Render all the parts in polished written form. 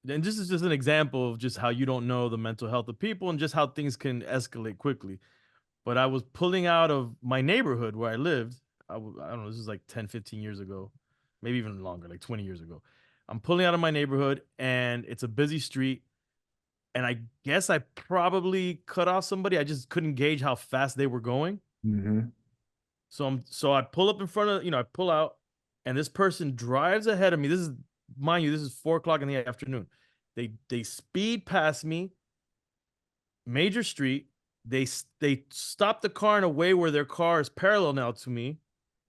and this is just an example of just how you don't know the mental health of people and just how things can escalate quickly. But I was pulling out of my neighborhood where I lived. I don't know, this is like 10, 15 years ago, maybe even longer, like 20 years ago. I'm pulling out of my neighborhood and it's a busy street. And I guess I probably cut off somebody. I just couldn't gauge how fast they were going. Hmm. So I pull up in front of, I pull out, and this person drives ahead of me. This is, mind you, this is 4 o'clock in the afternoon. They speed past me, major street. They stop the car in a way where their car is parallel now to me.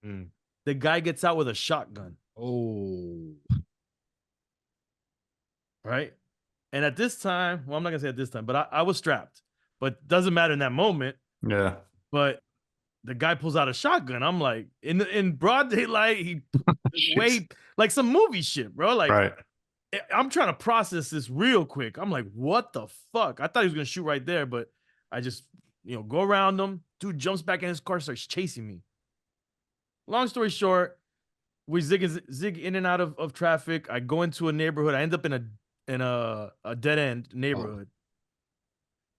Mm. The guy gets out with a shotgun, Oh, right? And at this time, well, I'm not gonna say at this time, but I was strapped. But doesn't matter in that moment. yeah. But the guy pulls out a shotgun. I'm like, in broad daylight, he Jeez. way like some movie shit, bro. Like Right. I'm trying to process this real quick. I'm like, what the fuck? I thought he was gonna shoot right there, but I just, go around him. Dude jumps back in his car, starts chasing me. Long story short, we zig in and out of traffic. I go into a neighborhood. I end up in a dead end Oh, neighborhood.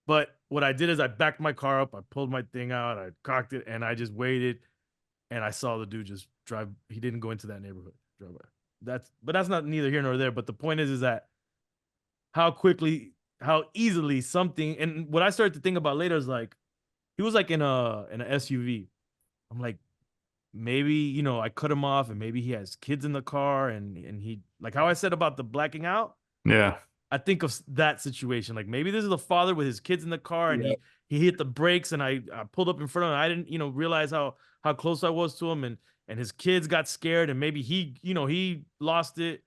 But what I did is I backed my car up. I pulled my thing out. I cocked it, and I just waited. And I saw the dude just drive. He didn't go into that neighborhood. Drive by. That's not neither here nor there. But the point is that how quickly, how easily something. And what I started to think about later is like he was like in a SUV. I'm like, maybe I cut him off, and maybe he has kids in the car, and he, like how I said about the blacking out. yeah. I think of that situation. Like maybe this is the father with his kids in the car, and Yeah. he hit the brakes, and I pulled up in front of him. I didn't realize how close I was to him, and his kids got scared, and maybe he lost it,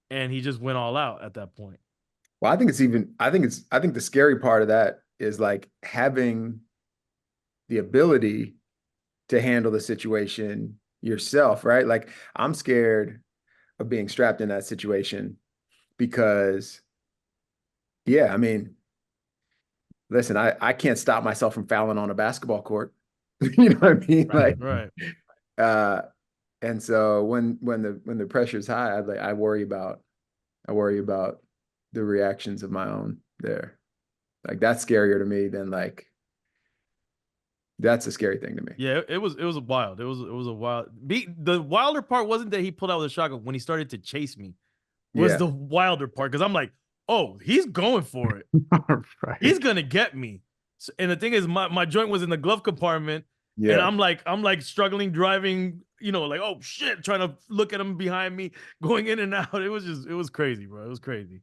and he just went all out at that point. Well, I think the scary part of that is like having the ability to handle the situation yourself, right? Like I'm scared of being strapped in that situation because, yeah, I mean, listen, I can't stop myself from fouling on a basketball court. You know what I mean? Right, Like, right. uh, and so when the pressure's high, I worry about the reactions of my own there. Like that's scarier to me than like that's a scary thing to me. Yeah, it was wild. It was a wild. The wilder part wasn't that he pulled out with a shotgun when he started to chase me. Was Yeah. the wilder part because I'm like, oh, he's going for it. He's Right. gonna get me. And the thing is, my joint was in the glove compartment, and Yeah. I'm like struggling driving, like, oh shit, trying to look at him behind me, going in and out. It was crazy, bro. It was crazy.